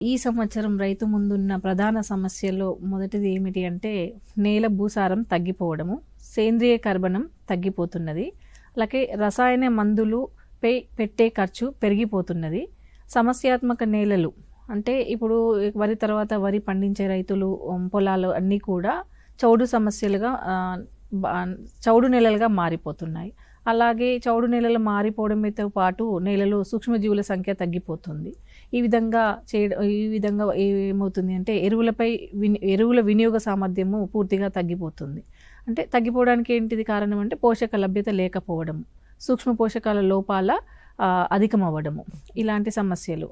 ఈ సంవత్సరం రైతు ముందున్న ప్రధాన సమస్యల్లో మొదటిది ఏమిటి అంటే నేల భూసారం తగ్గిపోవడము, సేంద్రియ కర్బనం తగ్గిపోతున్నది, అలాగే రసాయన మందులు పెట్టే ఖర్చు పెరిగిపోతున్నది. సమస్యాత్మక నేలలు అంటే ఇప్పుడు వరి తర్వాత వరి పండించే రైతులు పొలాలు అన్నీ కూడా చౌడు సమస్యలుగా చౌడు నేలలుగా మారిపోతున్నాయి. అలాగే చౌడు నేలలు మారిపోవడంతో పాటు నేలలో సూక్ష్మజీవుల సంఖ్య తగ్గిపోతుంది. ఈ విధంగా ఏమవుతుంది అంటే ఎరువుల వినియోగ సామర్థ్యము పూర్తిగా తగ్గిపోతుంది. అంటే తగ్గిపోవడానికి ఏంటిది కారణం అంటే పోషక లభ్యత లేకపోవడం, సూక్ష్మ పోషకాల లోపాల అధికమవ్వడము, ఇలాంటి సమస్యలు.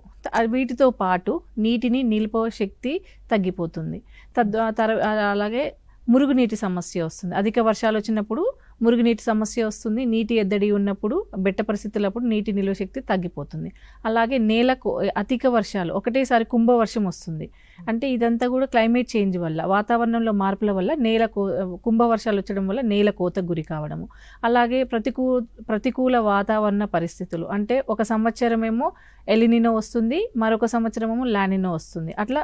వీటితో పాటు నీటిని నిలుపు శక్తి తగ్గిపోతుంది. అలాగే మురుగునీటి సమస్య వస్తుంది. అధిక వర్షాలు వచ్చినప్పుడు మురుగునీటి సమస్య వస్తుంది. నీటి ఎద్దడి ఉన్నప్పుడు బెట్ట పరిస్థితులప్పుడు నీటి నిల్వ శక్తి తగ్గిపోతుంది. అలాగే నేలకు అధిక వర్షాలు, ఒకటేసారి కుంభవర్షం వస్తుంది. అంటే ఇదంతా కూడా క్లైమేట్ చేంజ్ వల్ల, వాతావరణంలో మార్పుల వల్ల కుంభవర్షాలు వచ్చడం వల్ల నేల కోతకు గురి కావడము. అలాగే ప్రతికూల వాతావరణ పరిస్థితులు, అంటే ఒక సంవత్సరమేమో ఎలినినో వస్తుంది, మరొక సంవత్సరమేమో లానినో వస్తుంది. అట్లా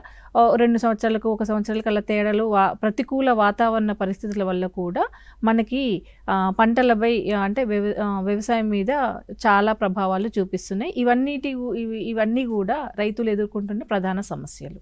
2 సంవత్సరాలకు 1 సంవత్సరాలకు అలా తేడాలు ప్రతికూల వాతావరణ పరిస్థితుల వల్ల కూడా మనకి పంటలపై అంటే వ్యవసాయం మీద చాలా ప్రభావాలు చూపిస్తున్నాయి. ఇవన్నీ కూడా రైతులు ఎదుర్కొంటున్న ప్రధాన సమస్యలు.